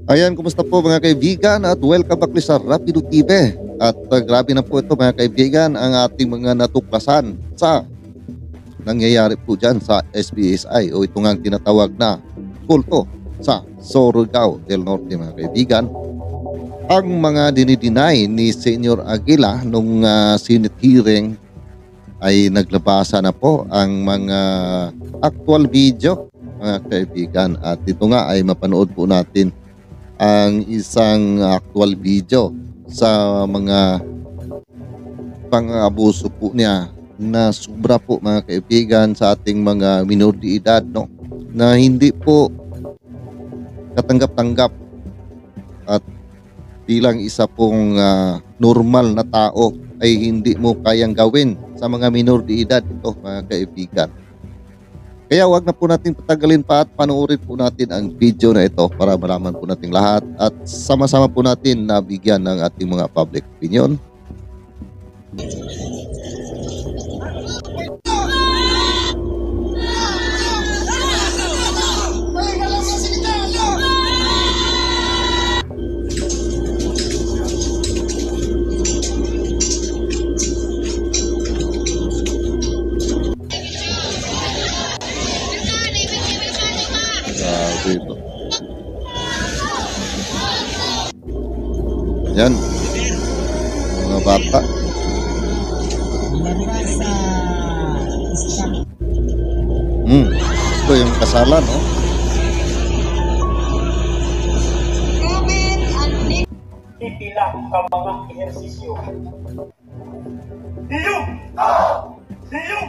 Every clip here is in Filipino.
Ayan, kumusta po mga kaibigan at welcome back sa Rapido TV. At grabe na po ito mga kaibigan ang ating mga natuklasan sa nangyayari po dyan sa SBSI o ito nga ang tinatawag na kulto sa Surigao del Norte mga kaibigan. Ang mga dinideny ni Senyor Aguila nung Senate hearing ay naglabasa na po ang mga actual video mga kaibigan. At ito nga ay mapanood po natin ang isang actual video sa mga pang-abuso po niya na sobra po mga kaibigan sa ating mga minor de edad, no, na hindi po katanggap-tanggap at bilang isa pong normal na tao ay hindi mo kayang gawin sa mga minor de edad ito mga kaibigan. Kaya wag na po natin patagalin pa at panoorin po natin ang video na ito para malaman po natin lahat at sama-sama po natin na bigyan ng ating mga public opinion. Dito. Yan. Mga bata. Ito yung kasalan, no? Ipilang ka mga ehersisyo. Diyog! Diyog!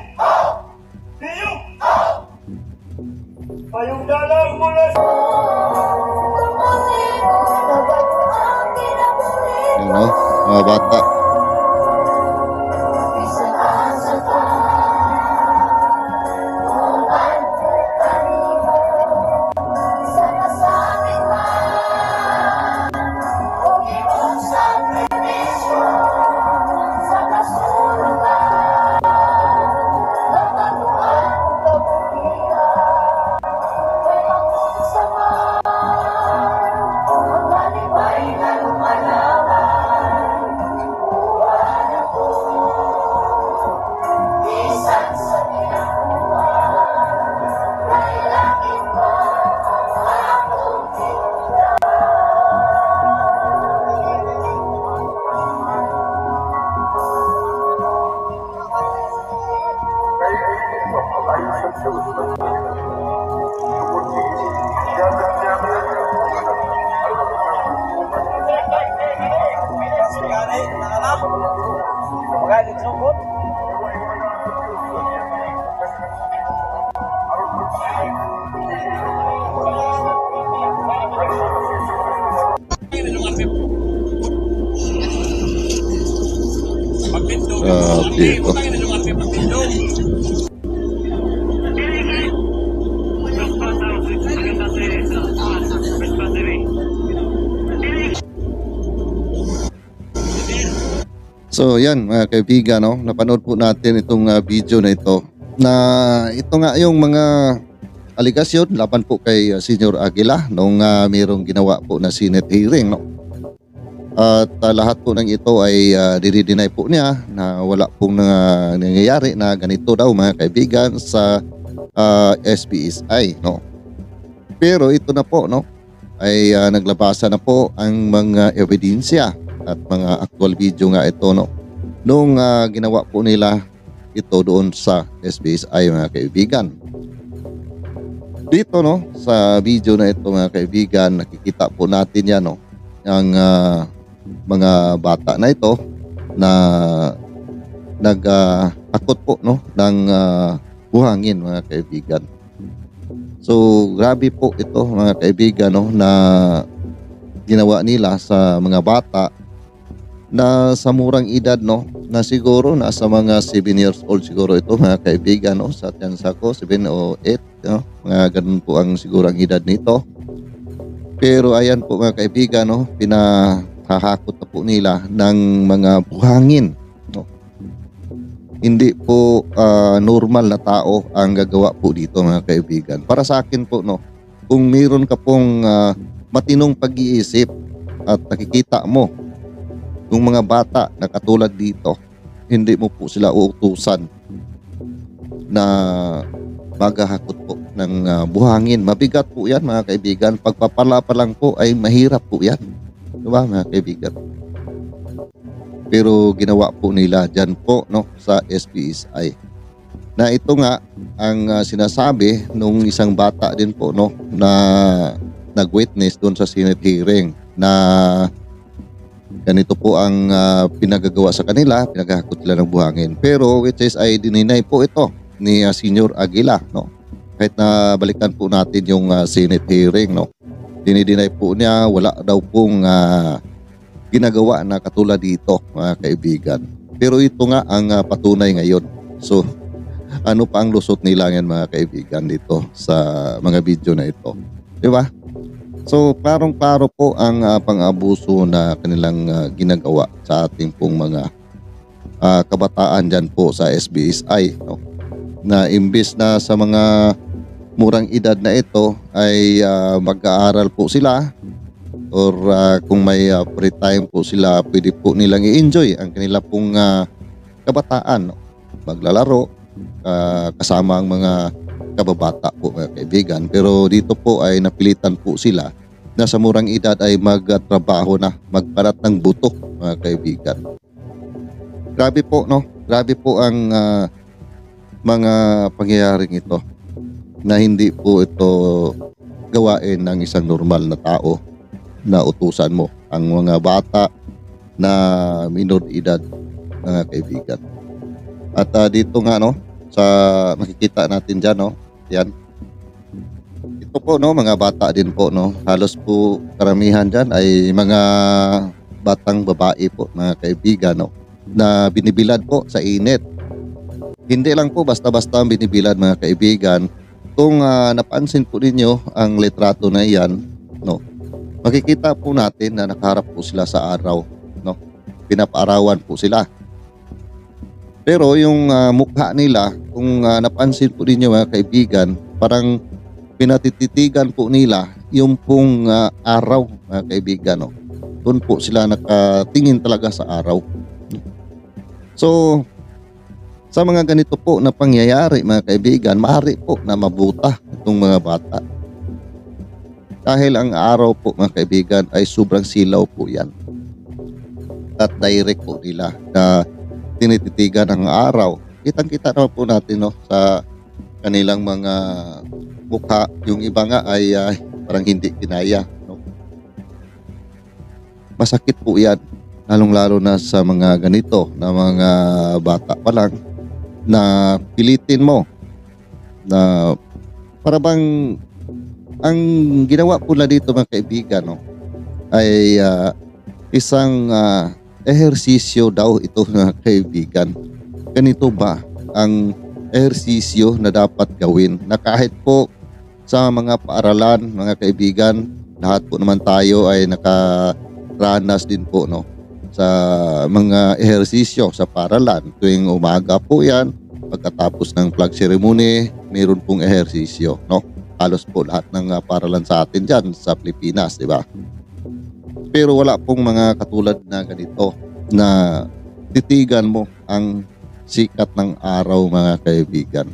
Diyog! Payong dalang mula sa... Yan, no? Mga bata. Dito. So yan mga kaibigan, no? Napanood po natin itong video na ito na ito nga yung mga aligasyon laban po kay Senyor Aguila nung mayroong ginawa po na Senate hearing, no? At lahat po ng ito ay dinideny po niya na wala pong nangyayari na ganito daw mga kaibigan sa SBSI, no? Pero ito na po, no, ay naglabasa na po ang mga ebidensya at mga actual video nga ito, no, nung ginawa po nila ito doon sa SBSI mga kaibigan. Dito, no, sa video na ito mga kaibigan, nakikita po natin yan, no, ang mga bata na ito na nag-akot po, no, ng buhangin mga kaibigan. So grabe po ito mga kaibigan, no, na ginawa nila sa mga bata na sa murang edad, no, na siguro nasa mga 7 years old siguro ito mga kaibigan, no, sa tiyansa ko 7 o 8, no, mga ganun po ang siguro ang edad nito. Pero ayan po mga kaibigan, no, pinahahakot na po nila ng mga buhangin, no. Hindi po normal na tao ang gagawa po dito mga kaibigan. Para sa akin po, no, kung mayroon ka pong matinong pag-iisip at nakikita mo yung mga bata na katulad dito, hindi mo po sila uutusan na maghahakot po ng buhangin. Mabigat po yan mga kaibigan. Pagpapala pa lang po ay mahirap po yan. Diba mga kaibigan? Pero ginawa po nila dyan po no, sa SBSI. Na ito nga ang sinasabi nung isang bata din po no, na nag-witness doon sa Senate hearing na ganito po ang pinagagawa sa kanila, pinaghahakot sila ng buhangin. Pero which is ay dininay po ito ni Senior Aguila no. Kahit na balikan po natin yung Senate hearing no. Dinidinay po niya wala daw pong ginagawa na katulad dito mga kaibigan. Pero ito nga ang patunay ngayon. So ano pa ang lusot nila ngayon mga kaibigan dito sa mga video na ito. Di ba? So parang-paro po ang pang-abuso na kanilang ginagawa sa ating pong mga kabataan dyan po sa SBSI no? Na imbis na sa mga murang edad na ito ay mag-aaral po sila or kung may free time po sila pwede po nilang i-enjoy ang kanila pong kabataan no? Maglalaro kasama ang mga kababata po mga kaibigan. Pero dito po ay napilitan po sila na sa murang edad ay magtrabaho na, magparat ng buto mga kaibigan. Grabe po no, grabe po ang mga pangyayaring ito na hindi po ito gawain ng isang normal na tao na utusan mo ang mga bata na minor edad mga kaibigan. At dito nga no, sa makikita natin dyan no, yan. Ito po no, mga bata din po no, halos po karamihan dyan ay mga batang babae po mga kaibigan no, na binibilad po sa init. Hindi lang po basta-basta ang binibilad mga kaibigan. Kung napansin po ninyo ang litrato na yan no, makikita po natin na nakaharap po sila sa araw no, pinapaarawan po sila. Pero yung mukha nila, kung napansin po ninyo mga kaibigan, parang pinatititigan po nila yung pong araw mga kaibigan. No? Doon po sila nakatingin talaga sa araw. So, sa mga ganito po na pangyayari mga kaibigan, maaari po na mabuta itong mga bata. Dahil ang araw po mga kaibigan ay sobrang silaw po yan. At direct po nila na tinititigan ng araw. Kitang-kita naman po natin no, sa kanilang mga mukha. Yung iba nga ay parang hindi kinaya. No? Masakit po yan. Lalong-lalo na sa mga ganito na mga bata pa lang na pilitin mo na para bang ang ginawa po na dito mga kaibigan no, ay isang ehersisyo daw ito mga kaibigan. Ganito ba ang ehersisyo na dapat gawin na kahit po sa mga paaralan mga kaibigan, lahat po naman tayo ay nakaranas din po no sa mga ehersisyo sa paaralan. Tuwing umaga po yan, pagkatapos ng flag ceremony, mayroon pong ehersisyo no. Halos po lahat ng paaralan sa atin dyan sa Pilipinas, di ba? Pero wala pong mga katulad na ganito na titigan mo ang sikat ng araw mga kaibigan.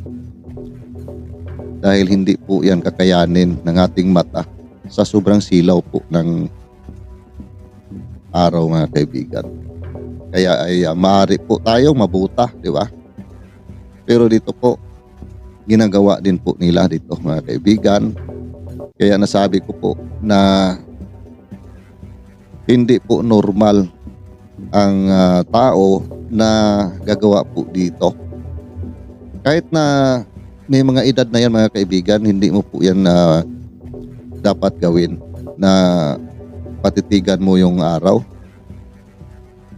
Dahil hindi po yan kakayanin ng ating mata sa sobrang silaw po ng araw mga kaibigan. Kaya ay maaari po tayo mabuta, di ba? Pero dito po, ginagawa din po nila dito mga kaibigan. Kaya nasabi ko po na hindi po normal ang tao na gagawa po dito. Kahit na may mga edad na yan mga kaibigan, hindi mo po yan dapat gawin na patitigan mo yung araw.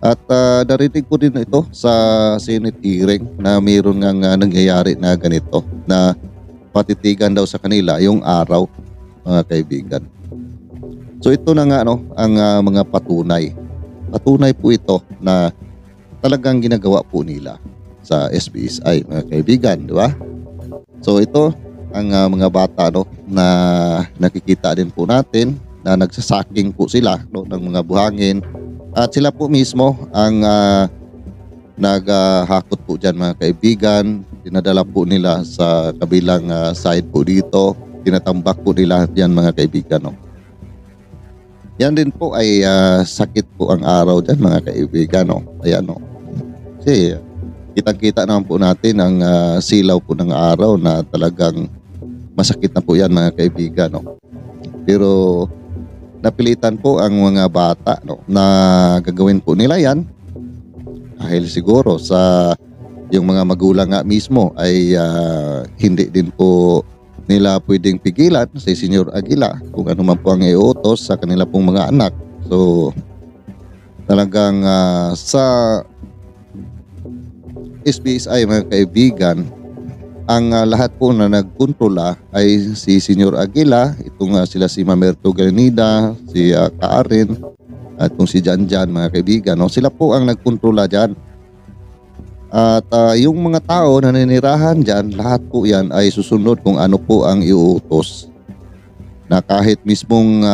At narinig ko din ito sa Senate hearing na mayroon nga nangyayari na ganito na patitigan daw sa kanila yung araw mga kaibigan. So ito na nga no, ang mga patunay. Patunay po ito na talagang ginagawa po nila sa SBSI mga kaibigan, di ba? So ito ang mga bata no, na nakikita din po natin na nagsasaking po sila, no, ng mga buhangin. At sila po mismo ang naghakot po dyan, mga kaibigan. Dinadala po nila sa kabilang side po dito. Tinatambak po nila yan, mga kaibigan. No? Yan din po ay sakit po ang araw dyan, mga kaibigan. No? Ayan, no? Kasi kitang-kita naman po natin ang silaw po ng araw na talagang masakit na po yan, mga kaibigan. No? Pero napilitan po ang mga bata, no, na gagawin po nila yan dahil siguro sa yung mga magulang nga mismo ay hindi din po nila pwedeng pigilan si Senyor Aguila kung ano man po ang iutos sa kanila pong mga anak. So talagang sa SBSI, mga kaibigan, ang lahat po na nagkontrola ay si Senyor Aguila, itong sila si Mamerto Galanida, si Karen, at itong si Janjan, mga kaibigan. No? Sila po ang nagkontrola dyan. At yung mga tao na naninirahan dyan, lahat po yan ay susunod kung ano po ang iuutos. Na kahit mismong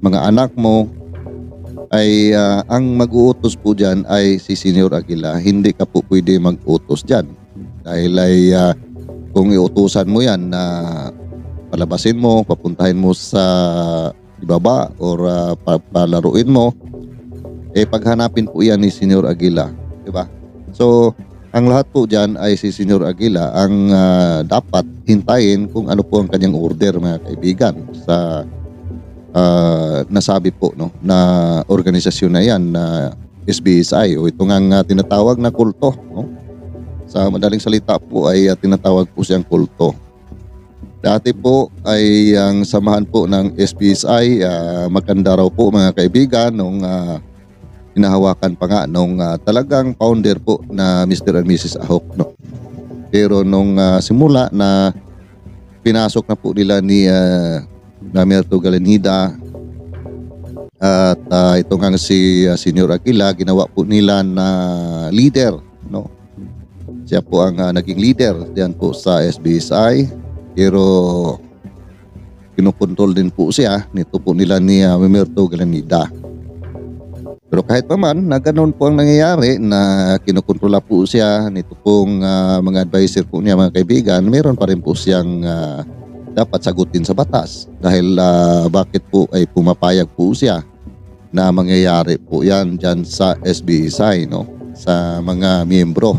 mga anak mo ay ang mag-uutos po dyan ay si Senyor Aguila. Hindi ka po pwede mag-utos dyan. Dahil ay kung iutusan mo yan na palabasin mo, papuntahin mo sa ibaba or palaruin mo, paghanapin po yan ni Senyor Aguila. Diba? So, ang lahat po dyan ay si Senyor Aguila ang dapat hintayin kung ano po ang kanyang order, mga kaibigan, sa nasabi po, no, na organisasyon na yan na SBSI o ito nga tinatawag na kulto, no? Sa madaling salita po ay tinatawag po siyang kulto. Dati po ay ang samahan po ng SBSI maganda raw po, mga kaibigan, nung hinahawakan pa nga nung talagang founder po na Mr. and Mrs. Ahok. No? Pero nung simula na pinasok na po nila ni Mamerto Galanida at ito nga si Senyor Aguila, ginawa po nila na leader, no? Siya po ang naging leader diyan po sa SBSI, pero kinukontrol din po siya nito po nila ni Mamerto Galanida. Pero kahit pa man na ganoon po ang nangyayari na kinukontrola po siya nito pong mga advisor po niya, mga kaibigan, meron pa rin po siyang dapat sagutin sa batas dahil bakit po ay pumapayag po siya na mangyayari po yan dyan sa SBSI, no? Sa mga miyembro.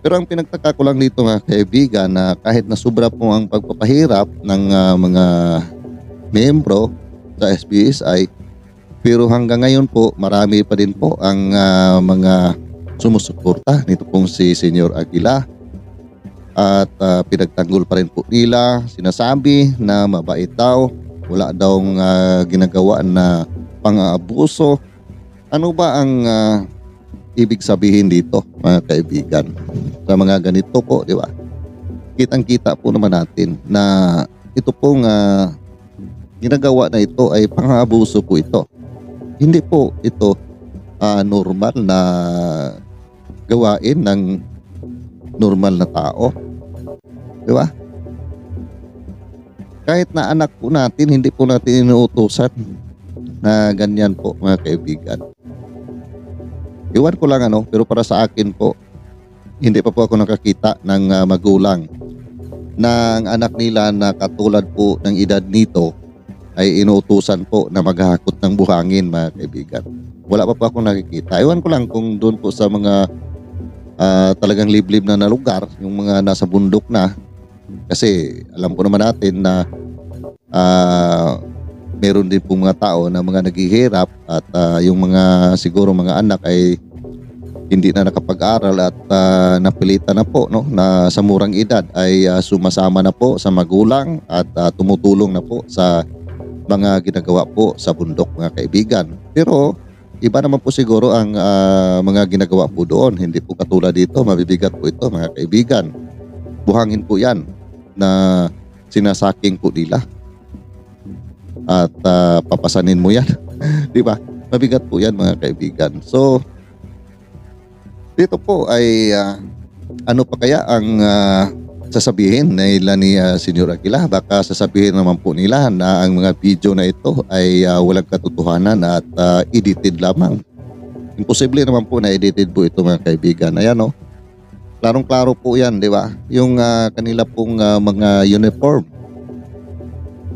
Pero ang pinagtaka ko lang dito, mga kaibigan, na kahit na sobra po ang pagpapahirap ng mga miyembro sa SBSI, pero hanggang ngayon po marami pa din po ang mga sumusuporta nito pong si Senyor Aguila. At pinagtanggol pa rin po nila, sinasabi na mabait daw, wala daw ginagawa na pang-aabuso. Ano ba ang ibig sabihin dito, mga kaibigan? Sa mga ganito po, di ba? Kitang-kita po naman natin na ito pong ginagawa na ito ay pang-aabuso po ito. Hindi po ito normal na gawain ng normal na tao. Di ba? Kahit na anak po natin, hindi po natin inuutusan na ganyan po, mga kaibigan. Iwan ko lang pero para sa akin po, hindi pa po ako nakakita ng magulang na ang anak nila na katulad po ng edad nito ay inuutusan po na maghahakot ng buhangin, mga kaibigan. Wala pa po ako nakikita. Iwan ko lang kung doon po sa mga talagang liblib na lugar, yung mga nasa bundok na. Kasi alam po naman natin na meron din po mga tao na mga naghihirap at yung mga siguro mga anak ay hindi na nakapag-aral at napilitan na po, no, na sa murang edad ay sumasama na po sa magulang at tumutulong na po sa mga ginagawa po sa bundok, mga kaibigan. Pero iba naman po siguro ang mga ginagawa po doon. Hindi po katulad dito, mabibigat po ito, mga kaibigan. Buhangin po yan na sinasaking po nila at papasanin mo yan. Di ba? Mabigat po yan, mga kaibigan. So dito po ay ano pa kaya ang sasabihin nila ni Senyor Aguila. Baka sasabihin naman po nila na ang mga video na ito ay walang katotohanan at edited lamang. Imposible naman po na edited po ito mga kaibigan. Ayan o. Klarong-klaro po yan, di ba? Yung kanila pong mga uniform.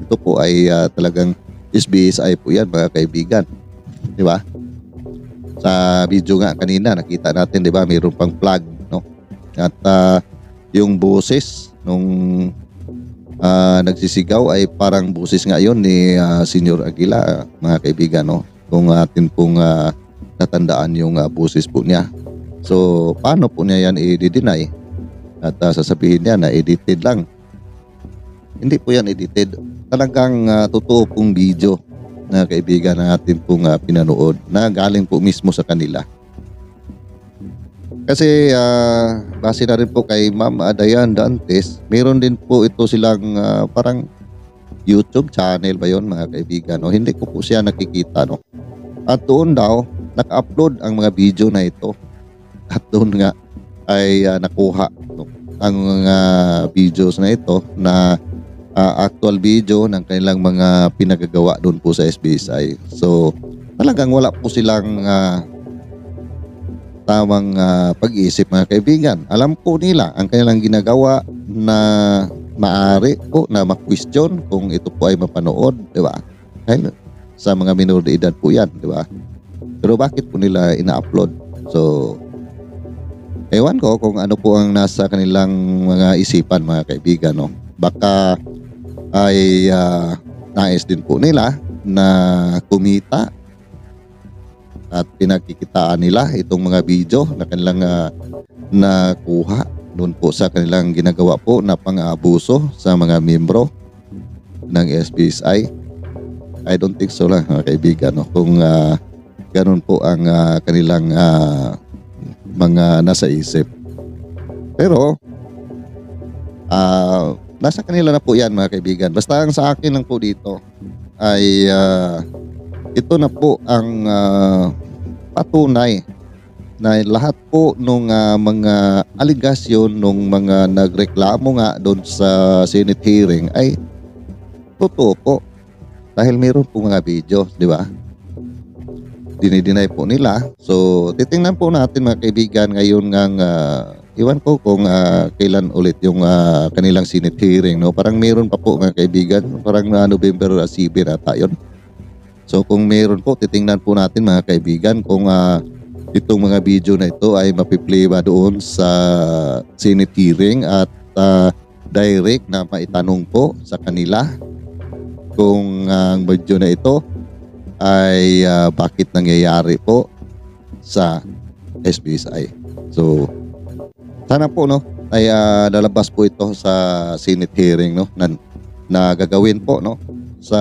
Ito po ay talagang SBSI po yan mga kaibigan. Di ba? Sa video nga kanina nakita natin, di ba? Mayroon pang flag, no? At yung boses nung nagsisigaw ay parang boses nga yon ni Senyor Aguila mga kaibigan, no? Kung atin pong natandaan yung boses po niya. So paano po niya yan i-deny at sasabihin niya na edited lang? Hindi po yan edited. Talagang totoo pong video na kaibigan na atin pong pinanood na galing po mismo sa kanila. Kasi base na rin po kay Ma'am Dayan Dantes, meron din po ito silang parang YouTube channel ba yon mga kaibigan? No? Hindi ko po siya nakikita. No? At doon daw, naka-upload ang mga video na ito. At doon nga ay nakuha no? ang mga videos na ito na actual video ng kanilang mga pinagagawa doon po sa SBSI. So talagang wala po silang tamang pag-iisip mga kaibigan. Alam po nila ang kanilang ginagawa na maaari po na ma-question kung ito po ay mapanood, di ba? Dahil sa mga minor de edad po yan, di ba? Pero bakit po nila ina-upload? So, ewan ko kung ano po ang nasa kanilang mga isipan mga kaibigan, no? Baka ay nais din po nila na kumita at pinagkikitaan nila itong mga video na kanilang nakuha doon po sa kanilang ginagawa po na pang-aabuso sa mga miyembro ng SBSI. I don't think so lang mga kaibigan, no? Kung ganun po ang kanilang mga nasa isip. Pero nasa kanila na po yan mga kaibigan. Basta ang sa akin lang po dito ay ito na po ang patunay na lahat po nung mga aligasyon nung mga nagreklamo nga doon sa Senate hearing ay totoo po. Dahil mayroon po mga video, di ba? Dinideny po nila. So titingnan po natin mga kaibigan ngayon ngang iwan ko kung kailan ulit yung kanilang Senate hearing, no? Parang mayroon pa po mga kaibigan, parang November 7 ata yun. So kung mayroon po, titingnan po natin mga kaibigan kung itong mga video na ito ay mapiplay ba doon sa Senate hearing at direct na maitanong po sa kanila kung ang video na ito ay bakit nangyayari po sa SBSI. So sana po no ay lalabas po ito sa Senate hearing no na gagawin po no sa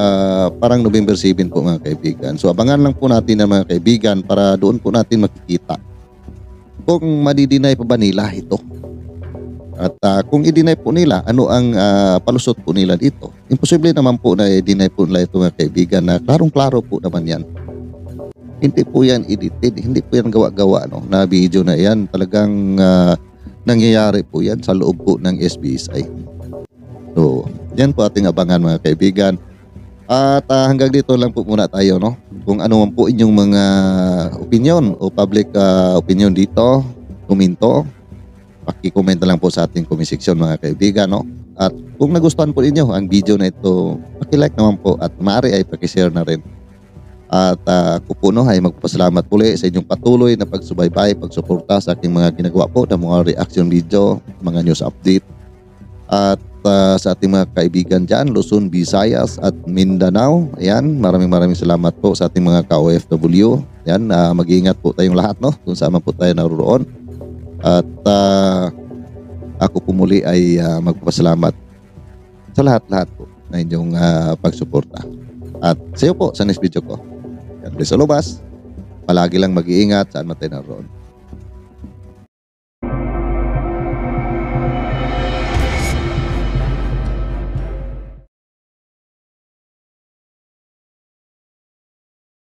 parang November 7 po mga kaibigan. So abangan lang po natin na mga kaibigan para doon po natin makikita kung madidinay pa ba nila ito. At kung i-deny po nila, ano ang palusot po nila dito? Imposible naman po na i-deny po nila ito mga kaibigan na klarong-klaro po naman yan. Hindi po yan edited, hindi po yan gawa-gawa no, na video na yan. Talagang nangyayari po yan sa loob po ng SBSI. So yan po ating abangan mga kaibigan. At hanggang dito lang po muna tayo no. Kung ano man po inyong mga opinion o public opinion dito, komento, paki-comment na lang po sa ating comment section mga kaibigan no. At kung nagustuhan po ninyo ang video na ito, paki-like naman po at maaari ay paki-share na rin. At ako po no ay magpapasalamat muli sa inyong patuloy na pagsubaybay, pagsuporta sa aking mga ginagawa po ng mga reaction video, mga news update. At sa ating mga kaibigan dyan, Luzon, Visayas at Mindanao. Ayan, maraming salamat po sa ating mga ka-OFW. Ayan, mag-iingat po tayong lahat no, kung saan man po tayo naroon. At ako po muli ay magpapasalamat sa lahat-lahat po na inyong pagsuporta. At sa iyo po sa next video ko. God bless all of us. Palagi lang mag-iingat saan man tayo naroon.